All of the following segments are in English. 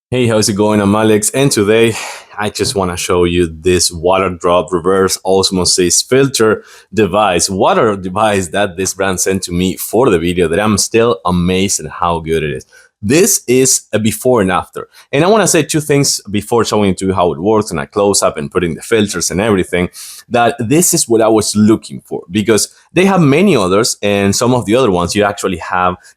Hey, how's it going? I'm Alex, and today I just want to show you this Waterdrop reverse osmosis filter device, water device that this brand sent to me for the video that I'm still amazed at how good it is. This is a before and after. And I want to say two things before showing to you how it works and I close up and putting the filters and everything, that this is what I was looking for because they have many others, and some of the other ones you actually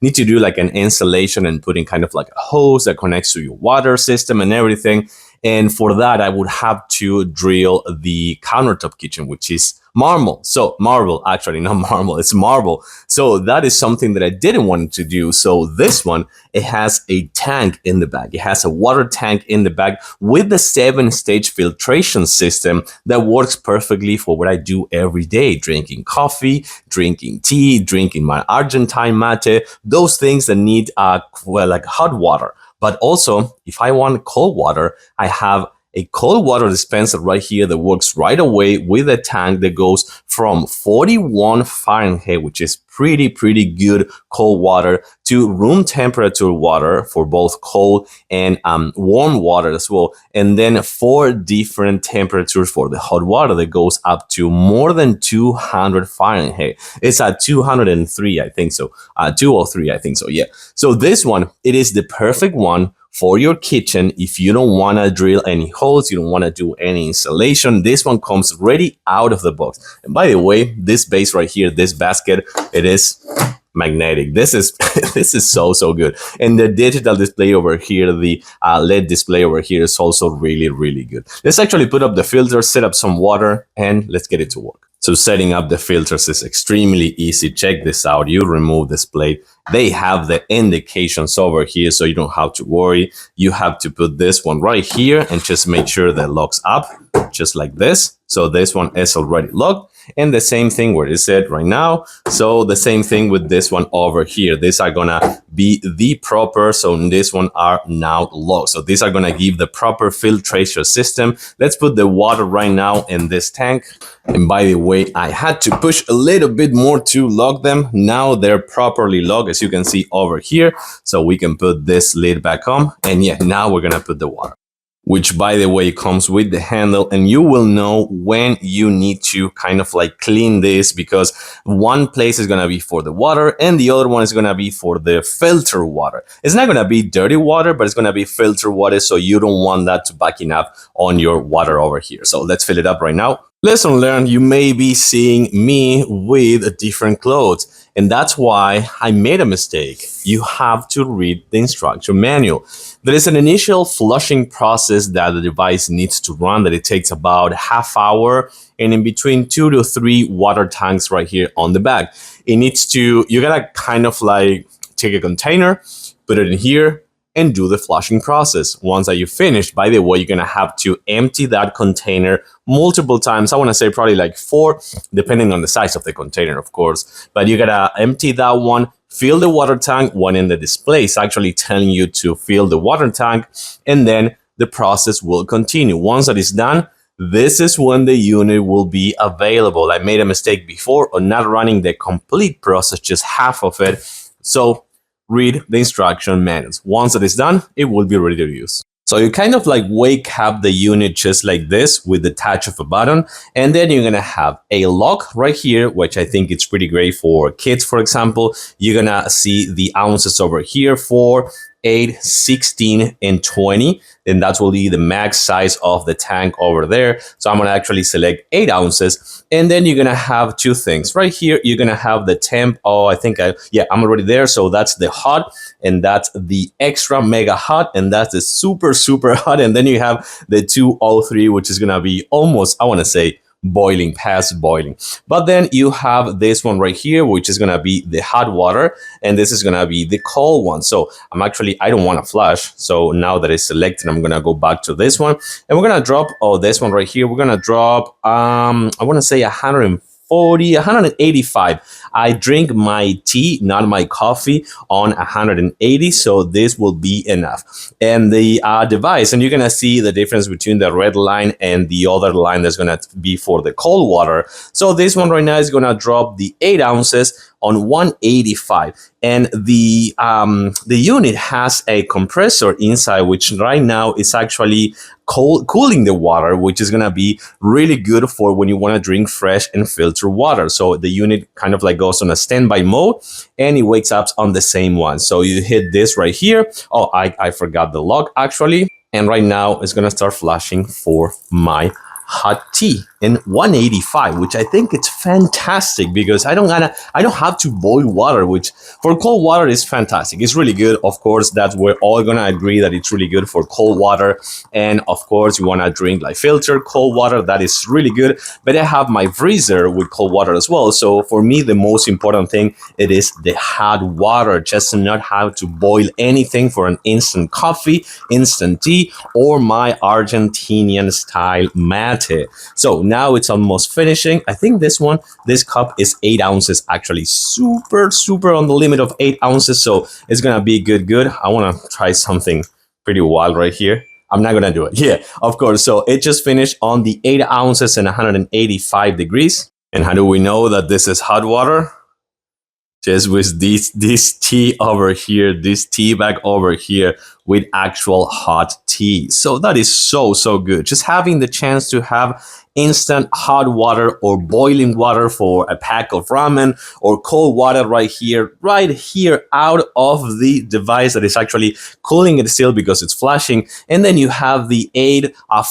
need to do like an installation and putting kind of like a hose that connects to your water system and everything. And for that, I would have to drill the countertop kitchen, which is marble. So marble, actually, not marble, it's marble. So that is something that I didn't want to do. So this one, it has a tank in the back. It has a water tank in the back with the 7-stage filtration system that works perfectly for what I do every day: drinking coffee, drinking tea, drinking my Argentine mate, those things that need like hot water. But also, if I want cold water, I have a cold water dispenser right here that works right away with a tank that goes from 41 Fahrenheit, which is pretty good cold water, to room temperature water for both cold and warm water as well. And then 4 different temperatures for the hot water that goes up to more than 200 Fahrenheit. It's at 203, I think so. 203, I think so, yeah. So this one, it is the perfect one for your kitchen. If you don't want to drill any holes, you don't want to do any installation, this one comes ready out of the box. And by the way, this base right here, this basket, it is magnetic. This is this is so good. And the digital display over here, the LED display over here, is also really good. Let's actually put up the filter, set up some water, and let's get it to work. So setting up the filters is extremely easy. Check this out. You remove this plate. They have the indications over here, so you don't have to worry. You have to put this one right here and just make sure that locks up, just like this. So this one is already locked. And the same thing where it's set right now. So the same thing with this one over here. These are gonna be the proper, so this one are now locked. So these are gonna give the proper filtration system. Let's put the water right now in this tank. And by the way, I had to push a little bit more to lock them. Now they're properly locked, as you can see over here. So we can put this lid back on. And yeah, now we're gonna put the water, which by the way comes with the handle, and you will know when you need to kind of like clean this, because one place is going to be for the water and the other one is going to be for the filter water. It's not going to be dirty water, but it's going to be filter water, so you don't want that to backing up on your water over here. So let's fill it up right now. Lesson learned: you may be seeing me with different clothes, and that's why I made a mistake. You have to read the instruction manual. There is an initial flushing process that the device needs to run, that it takes about half hour, and in between 2 to 3 water tanks right here on the back. It needs to, you gotta kind of like take a container, put it in here, and do the flushing process. Once that you finish, by the way, you're gonna have to empty that container multiple times. I wanna say probably like 4, depending on the size of the container, of course. But you gotta empty that one, fill the water tank. One in the display is actually telling you to fill the water tank, and then the process will continue. Once that is done, this is when the unit will be available. I made a mistake before on not running the complete process, just half of it. So read the instruction manuals. Once it is done, it will be ready to use. So you kind of like wake up the unit just like this with the touch of a button, and then you're gonna have a lock right here, which I think it's pretty great for kids, for example. You're gonna see the ounces over here for 8, 16, and 20. Then that will be the max size of the tank over there. So I'm gonna actually select 8 ounces. And then you're gonna have 2 things. Right here, you're gonna have the temp. Oh, I'm already there. So that's the hot, and that's the extra mega hot, and that's the super hot. And then you have the 203, which is gonna be almost, I wanna say, boiling, past boiling. But then you have this one right here, which is gonna be the hot water, and this is gonna be the cold one. So I don't want to flush. So now that it's selected, I'm gonna go back to this one, and we're gonna drop this one right here. We're gonna drop I want to say 140, 185. I drink my tea, not my coffee, on 180, so this will be enough. And the device, and you're gonna see the difference between the red line and the other line that's gonna be for the cold water. So this one right now is gonna drop the 8 ounces on 185. and the unit has a compressor inside, which right now is actually cooling the water, which is gonna be really good for when you want to drink fresh and filtered water. So the unit kind of like goes on a standby mode, and it wakes up on the same one. So you hit this right here. Oh, I forgot the lock actually. And right now it's gonna start flashing for my hot tea in 185, which I think it's fantastic because I don't have to boil water, which for cold water is fantastic. It's really good. Of course, that we're all gonna agree that it's really good for cold water. And of course, you wanna drink like filtered cold water, that is really good. But I have my freezer with cold water as well. So for me, the most important thing, it is the hot water, just to not have to boil anything for an instant coffee, instant tea, or my Argentinian style mate. So now it's almost finishing. I think this cup is 8 ounces, actually super on the limit of 8 ounces. So it's gonna be good. I wanna try something pretty wild right here. I'm not gonna do it. Yeah, of course. So it just finished on the 8 ounces and 185 degrees. And how do we know that this is hot water? Just with this tea over here, this tea bag over here with actual hot tea. So that is so good. Just having the chance to have instant hot water or boiling water for a pack of ramen, or cold water right here out of the device that is actually cooling it still because it's flashing. And then you have the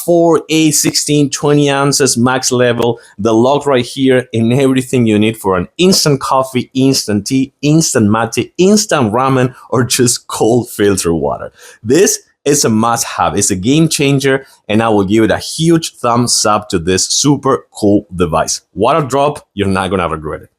4, 8, 16, 20 ounces max level, the lock right here, and everything you need for an instant coffee, instant tea, instant mate, instant ramen, or just cold filter water. This is a must-have. It's a game changer, and I will give it a huge thumbs up to this super cool device. Waterdrop, you're not gonna regret it.